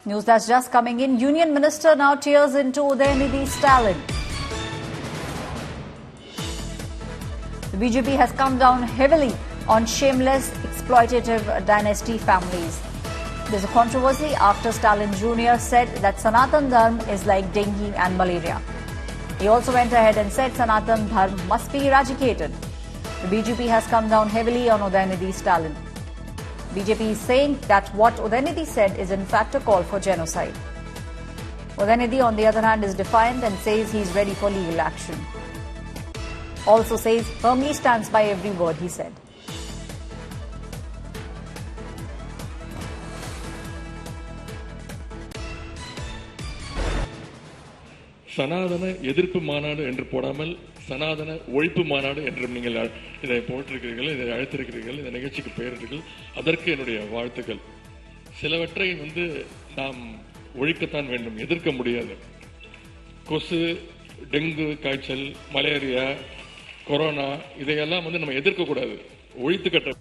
News that's just coming in. Union Minister now tears into Udhayanidhi Stalin. The BJP has come down heavily on shameless, exploitative dynasty families. There's a controversy after Stalin Jr. said that Sanatana Dharma is like dengue and malaria. He also went ahead and said Sanatana Dharma must be eradicated. The BJP has come down heavily on Udhayanidhi Stalin. BJP is saying that what Udhayanidhi said is in fact a call for genocide. Udhayanidhi, on the other hand, is defiant and says he's ready for legal action. Also says firmly stands by every word he said. சனாதன எதிர்ப்பு மாநாடு என்று போடாமல் சனாதன ஒழிப்பு மாநாடு என்று நீங்கள் இதை போட்டிருக்கிறீர்கள், இதை அழைத்திருக்கிறீர்கள், இந்த நிகழ்ச்சிக்கு பெயரிட்டீர்கள். அதற்கு என்னுடைய வாழ்த்துக்கள். சிலவற்றை நாம் ஒழிக்கத்தான் வேண்டும், எதிர்க்க முடியாது. கொசு, டெங்கு காய்ச்சல், மலேரியா, கொரோனா இதையெல்லாம் நம்ம எதிர்க்க கூடாது, ஒழித்து கட்ட.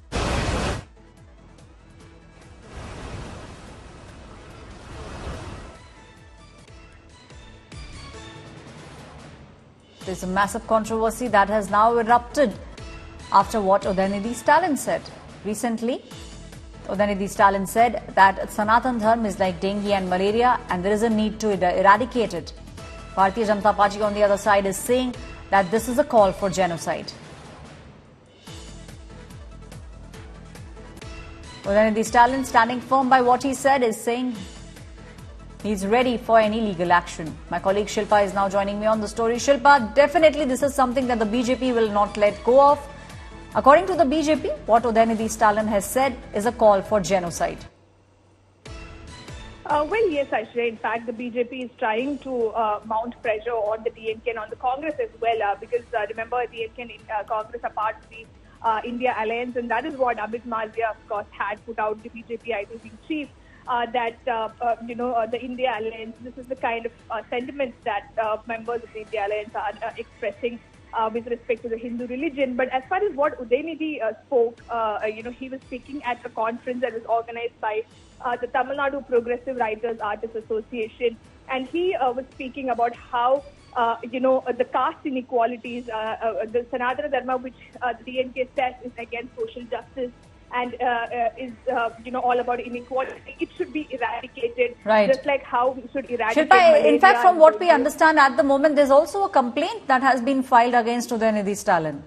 There's a massive controversy that has now erupted after what Udhayanidhi Stalin said. Recently, Udhayanidhi Stalin said that Sanatana Dharma is like dengue and malaria and there is a need to eradicate it. Bharatiya Janata Party on the other side is saying that this is a call for genocide. Udhayanidhi Stalin, standing firm by what he said, is saying he's ready for any legal action. My colleague Shilpa is now joining me on the story. Shilpa, definitely this is something that the BJP will not let go of. According to the BJP, what Udhayanidhi Stalin has said is a call for genocide. Well, yes, Aishwarya. In fact, the BJP is trying to mount pressure on the DMK and on the Congress as well, because remember, DMK and Congress are part of the India alliance, and that is what Amit Malviya, of course, had put out, the BJP IGP-in-chief. The India Alliance, this is the kind of sentiments that members of the India Alliance are expressing with respect to the Hindu religion. But as far as what Udhayanidhi spoke, he was speaking at a conference that was organized by the Tamil Nadu Progressive Writers Artists Association. And he was speaking about how, the caste inequalities, the Sanatana Dharma, which the DNK says is against social justice, and is all about inequality. It should be eradicated, right, just like how we should eradicate Shilpa, in fact, from what we understand at the moment, there's also a complaint that has been filed against Udhayanidhi Stalin.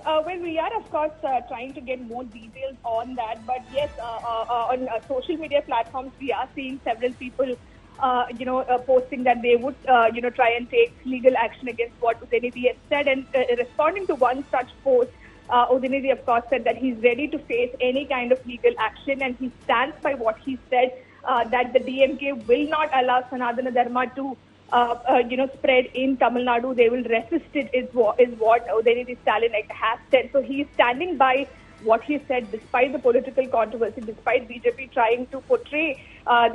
Well, we are, of course, trying to get more details on that. But yes, on social media platforms, we are seeing several people, posting that they would, try and take legal action against what Udhayanidhi has said. And responding to one such post, Udhayanidhi, of course, said that he's ready to face any kind of legal action, and he stands by what he said, that the DMK will not allow Sanatana Dharma to, spread in Tamil Nadu. They will resist it, is what Udhayanidhi Stalin has said. So he is standing by what he said, despite the political controversy, despite BJP trying to portray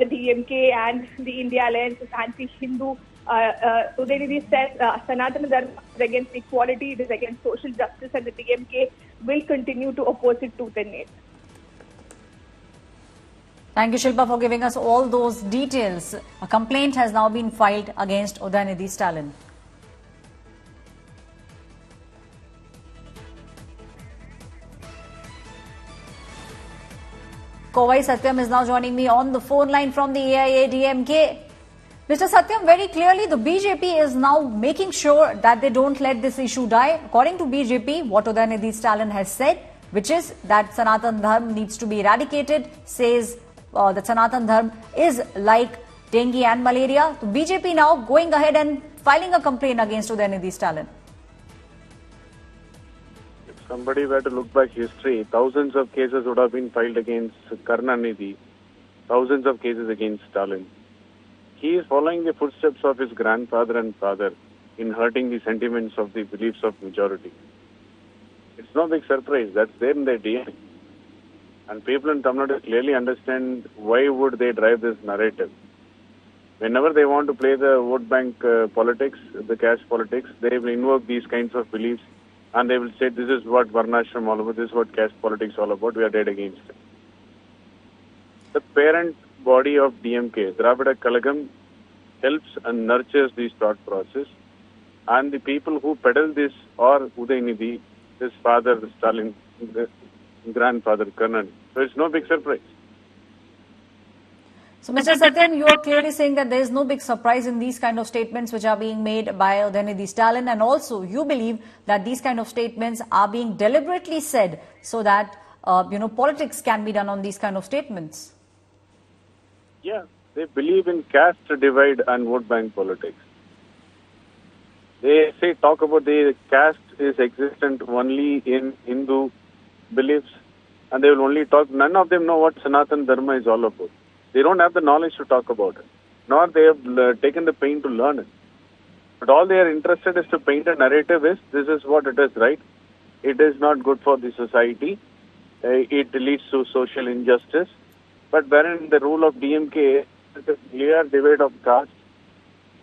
the DMK and the India Alliance as anti-Hindu. Udhayanidhi says Sanatana Dharma is against equality, it is against social justice, and the DMK will continue to oppose it tooth and nail. Thank you, Shilpa, for giving us all those details. A complaint has now been filed against Udhayanidhi Stalin. Kovai Satyam is now joining me on the phone line from the AIA-DMK. Mr. Satyam, very clearly the BJP is now making sure that they don't let this issue die. According to BJP, what Udhayanidhi Stalin has said, which is that Sanatana Dharma needs to be eradicated, says that Sanatana Dharma is like dengue and malaria. So BJP now going ahead and filing a complaint against Udhayanidhi Stalin. If somebody were to look back history, thousands of cases would have been filed against Karunanidhi, thousands of cases against Stalin. He is following the footsteps of his grandfather and father in hurting the sentiments of the beliefs of majority. It's no big surprise. That's there in their DNA. And people in Tamil Nadu clearly understand why would they drive this narrative. Whenever they want to play the vote bank politics, the caste politics, they will invoke these kinds of beliefs and they will say this is what Varnashram all about, this is what caste politics all about, we are dead against it. the parent body of DMK, Dravida Kalagam, helps and nurtures this thought process. And the people who peddle this are Udhayanidhi, his father Stalin, grandfather Karnan. So it's no big surprise. So, Mr. Satyan, you are clearly saying that there is no big surprise in these kind of statements which are being made by Udhayanidhi Stalin, and also you believe that these kind of statements are being deliberately said so that politics can be done on these kind of statements. Yeah, they believe in caste divide and vote bank politics. They talk about the caste is existent only in Hindu beliefs, and they will only talk. None of them know what Sanatana Dharma is all about. They don't have the knowledge to talk about it, nor they have taken the pain to learn it. But all they are interested is to paint a narrative is, this is what it is, right? It is not good for the society. It leads to social injustice. But wherein the rule of DMK is a clear divide of caste,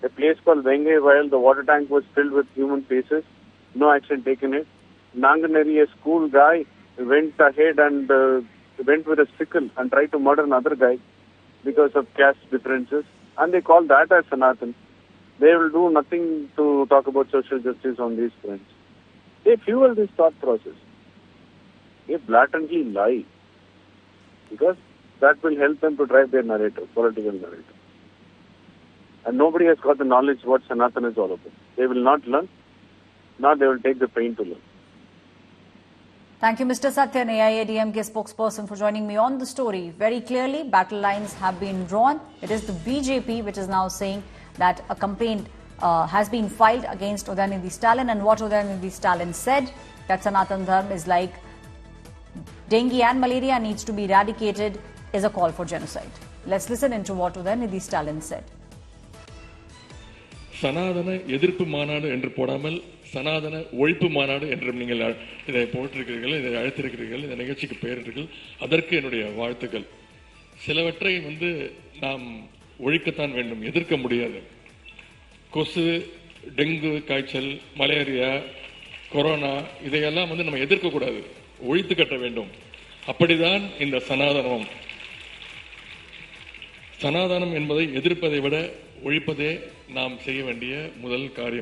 a place called dengue, while the water tank was filled with human faces, no action taken it. Nanganeri, a school guy, went ahead and went with a sickle and tried to murder another guy because of caste differences, and they call that as Sanatan. They will do nothing to talk about social justice on these fronts. They fuel this thought process. They blatantly lie because that will help them to drive their narrative, political narrative. And nobody has got the knowledge what Sanatan is all about. They will not learn, nor they will take the pain to learn. Thank you, Mr. Satyan, AIADMK spokesperson, for joining me on the story. Very clearly, battle lines have been drawn. It is the BJP which is now saying that a complaint has been filed against Udhayanidhi Stalin, and what Udhayanidhi Stalin said, that Sanatana Dharma is like dengue and malaria, needs to be eradicated, is a call for genocide. Let's listen into what Udhayanidhi Stalin said. சனாதன எதிர்ப்பு மாநாடு என்று போடாமல் சனாதன ஒழிப்பு மாநாடு என்று நீங்கள் இதை போட்டிருக்கிறீர்கள், இதை அழைத்திருக்கிறீர்கள், இந்த நிகழ்ச்சிக்கு பெயரிட்டீர்கள். அதற்கு என்னுடைய வாழ்த்துக்கள். சிலவற்றை நாம் ஒழிக்கத்தான் வேண்டும், எதிர்க்க முடியாது. கொசு, டெங்கு காய்ச்சல், மலேரியா, கொரோனா, இதையெல்லாம் நம்ம எதிர்க்கக்கூடாது, ஒழித்து கட்ட வேண்டும். அப்படிதான் இந்த சனாதனம். சனாதனம் என்பதை எதிர்ப்பதை விட ஒழிப்பதே நாம் செய்ய வேண்டிய முதல் காரியம்.